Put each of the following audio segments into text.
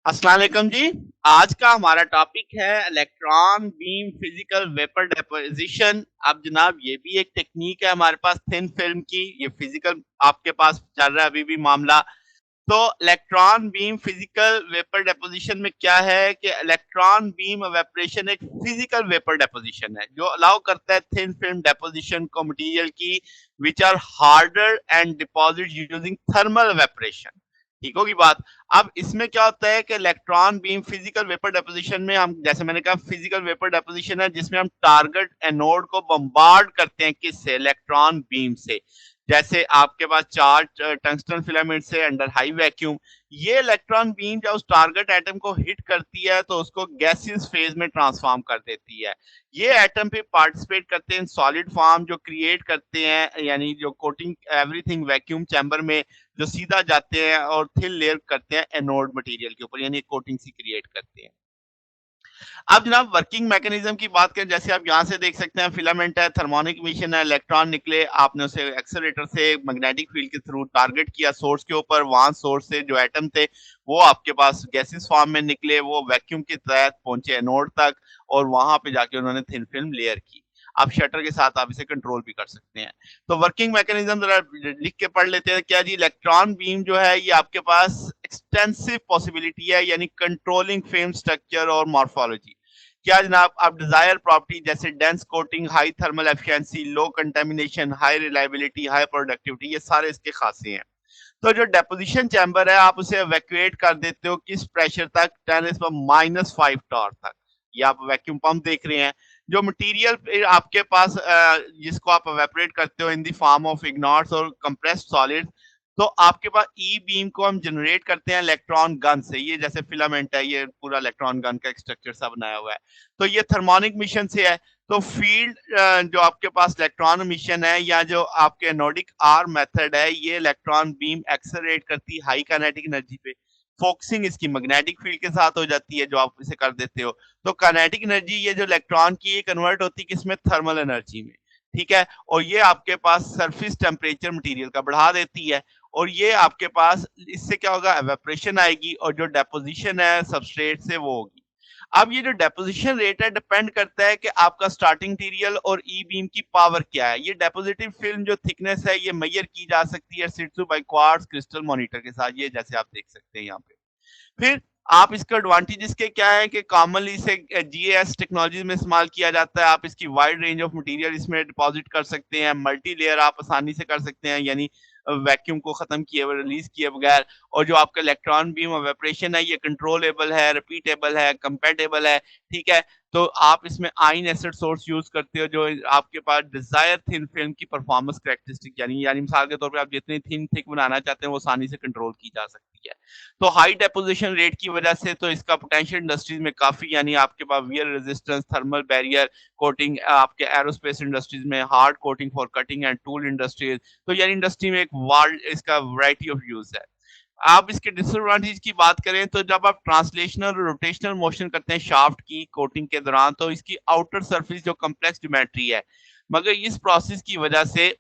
अस्सलाम वालेकुम जी। आज का हमारा टॉपिक है electron beam physical vapour deposition. अब जनाब ये भी एक टेक्निक है हमारे पास थिन फिल्म की। ये फिजिकल आपके पास चल रहा है अभी भी मामला। तो electron beam physical vapour deposition में क्या है कि इलेक्ट्रॉन बीम इवेपोरेशन एक फिजिकल वेपर डेपोजिशन है जो अलाउ करता है थिन फिल्म डेपोजिशन को मटेरियल की which are harder and deposit using thermal evaporation. ठीक होगी बात। अब इसमें क्या होता है कि electron beam physical vapour deposition में हम जैसे मैंने कहा फिजिकल वेपर डेपोजिशन है जिसमें हम टारगेट एनोड को बम्बार्ड करते हैं किससे इलेक्ट्रॉन बीम से। जैसे आपके पास चार टंगस्टन फिलामेंट से अंडर हाई वैक्यूम ये इलेक्ट्रॉन बीम जब उस टारगेट एटम को हिट करती है तो उसको गैसियस फेज में ट्रांसफॉर्म कर देती है। ये एटम पे पार्टिसिपेट करते हैं सॉलिड फॉर्म जो क्रिएट करते हैं यानी जो कोटिंग एवरीथिंग वैक्यूम चैम्बर में जो सीधा जाते हैं और थिन लेयर करते हैं एनोड मटेरियल के ऊपर यानी कोटिंग सी क्रिएट करते हैं। अब जनाब वर्किंग मैकेनिज्म की बात करें जैसे आप यहाँ से देख सकते हैं फिलामेंट है थर्मोनिक मिशन है इलेक्ट्रॉन निकले आपने उसे एक्सेलरेटर से मैग्नेटिक फील्ड के थ्रू टारगेट किया सोर्स के ऊपर वहां सोर्स से जो एटम थे वो आपके पास गैसेस फॉर्म में निकले वो वैक्यूम के तहत पहुंचे एनोड तक और वहां पे जाके उन्होंने थिन फिल्म लेयर की। आप शटर के साथ आप इसे कंट्रोल भी कर सकते हैं। तो वर्किंग मैकेनिज्म जरा लिख के पढ़ लेते हैं क्या जी इलेक्ट्रॉन बीम जो है ये आपके पास एक्सटेंसिव पॉसिबिलिटी है यानी कंट्रोलिंग फिल्म स्ट्रक्चर और मॉर्फोलॉजी। क्या जनाब आप डिजायर प्रॉपर्टी जैसे dense coating high thermal efficiency लो contamination high reliability high productivity ये सारे इसके खासे हैं। तो जो डेपोजिशन चैम्बर है आप उसे इवैक्यूएट कर देते हो किस प्रेशर तक 10⁻⁵ टॉर तक। ये आप वैक्यूम पंप देख रहे हैं। जो मटेरियल आपके पास जिसको आप इवेपोरेट करते हो इन द फॉर्म ऑफ इग्नॉट्स और कंप्रेस्ड सॉलिड तो आपके पास ई बीम को हम जनरेट करते हैं इलेक्ट्रॉन गन से। ये जैसे फिलामेंट है ये पूरा इलेक्ट्रॉन गन का एक स्ट्रक्चर सा बनाया हुआ है। तो ये थर्मोनिक मिशन से है। तो फील्ड जो आपके पास इलेक्ट्रॉन मिशन है या जो आपके एनोडिक आर मेथड है ये इलेक्ट्रॉन बीम एक्सेलरेट करती हाई काइनेटिक एनर्जी पे। फोकसिंग इसकी मैग्नेटिक फील्ड के साथ हो जाती है जो आप इसे कर देते हो। तो काइनेटिक एनर्जी ये जो इलेक्ट्रॉन की ये कन्वर्ट होती है किसमें थर्मल एनर्जी में। ठीक है और ये आपके पास सरफेस टेम्परेचर मटेरियल का बढ़ा देती है और ये आपके पास इससे क्या होगा एवेपोरेशन आएगी और जो डेपोजिशन है सबस्ट्रेट से वो होगी। अब ये जो डेपोजिशन रेट है डिपेंड करता है कि आपका स्टार्टिंग मटेरियल और ई बीम की पावर क्या है। ये डेपोजिटिव फिल्म जो थिकनेस है ये मेजर की जा सकती है सिट्सू बाय क्वार्ट्ज क्रिस्टल मॉनिटर के साथ ये जैसे आप देख सकते हैं यहाँ पे। फिर आप इसका एडवांटेजेस के क्या है कि कॉमनली इसे जीएएस टेक्नोलॉजी में इस्तेमाल किया जाता है। आप इसकी वाइड रेंज ऑफ मटेरियल इसमें डिपॉजिट कर सकते हैं मल्टी लेयर आप आसानी से कर सकते हैं यानी वैक्यूम को खत्म किए रिलीज किए बगैर। और जो आपका इलेक्ट्रॉन बीम इवेपोरेशन है ये कंट्रोलेबल है रिपीटेबल है कंपैटिबल है। ठीक है तो आप इसमें आयन एसिड सोर्स यूज करते हो जो आपके पास डिजायर थिन फिल्म की परफॉर्मेंस कैरेक्टरिस्टिक यानी यानी मिसाल के तौर पे आप जितनी थिन थिक बनाना चाहते हैं वो आसानी से कंट्रोल की जा सकती है। तो हाई डेपोजिशन रेट की वजह से तो इसका पोटेंशियल इंडस्ट्रीज में काफी यानी आपके पास wear resistance thermal barrier coating आपके एरोस्पेस इंडस्ट्रीज में hard coating for cutting and tool industries. तो यानी इंडस्ट्री में एक वार्ड इसका वैरायटी ऑफ यूज है। आप इसके डिसएडवांटेज की बात करें तो जब आप ट्रांसलेशनल और रोटेशनल मोशन करते हैं शाफ्ट की कोटिंग के दौरान तो इसकी आउटर सरफेस जो कॉम्प्लेक्स ज्योमेट्री है मगर इस प्रोसेस की वजह से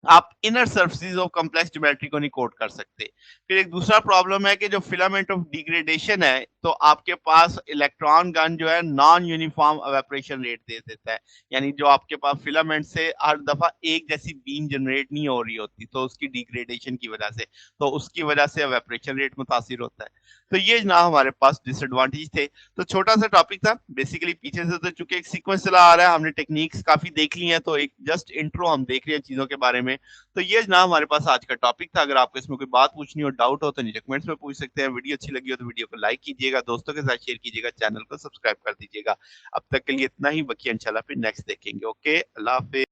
आप inner surfaces of complex geometry को नहीं कोट कर सकते। फिर एक दूसरा प्रॉब्लम है कि जो फिलामेंट ऑफ डिग्रेडेशन है तो आपके पास इलेक्ट्रॉन गन जो है नॉन यूनिफॉर्म इवेपोरेशन रेट दे देता है। यानी जो आपके पास फिलामेंट से हर दफा एक जैसी बीम जनरेट नहीं हो रही होती तो उसकी डिग्रेडेशन की वजह से तो उसकी वजह से इवेपोरेशन रेट मुतासिर होता है। तो ये ना हमारे पास डिसएडवांटेज थे। तो छोटा सा टॉपिक था बेसिकली पीछे से तो चूंकि एक सीक्वेंस चला आ रहा है हमने टेक्निक्स काफी देख ली हैं तो एक जस्ट इंट्रो हम देख रहे हैं चीजों के बारे में। तो ये ना हमारे पास आज का टॉपिक था। अगर आपको इसमें कोई बात पूछनी हो डाउट हो तो नीचे कमेंट्स में पूछ सकते हैं। वीडियो अच्छी लगी हो तो वीडियो को लाइक कीजिएगा दोस्तों के साथ शेयर कीजिएगा चैनल को सब्सक्राइब कर दीजिएगा। अब तक के लिए इतना ही बाकी इंशाल्लाह फिर नेक्स्ट देखेंगे। ओके अल्लाह हाफिज।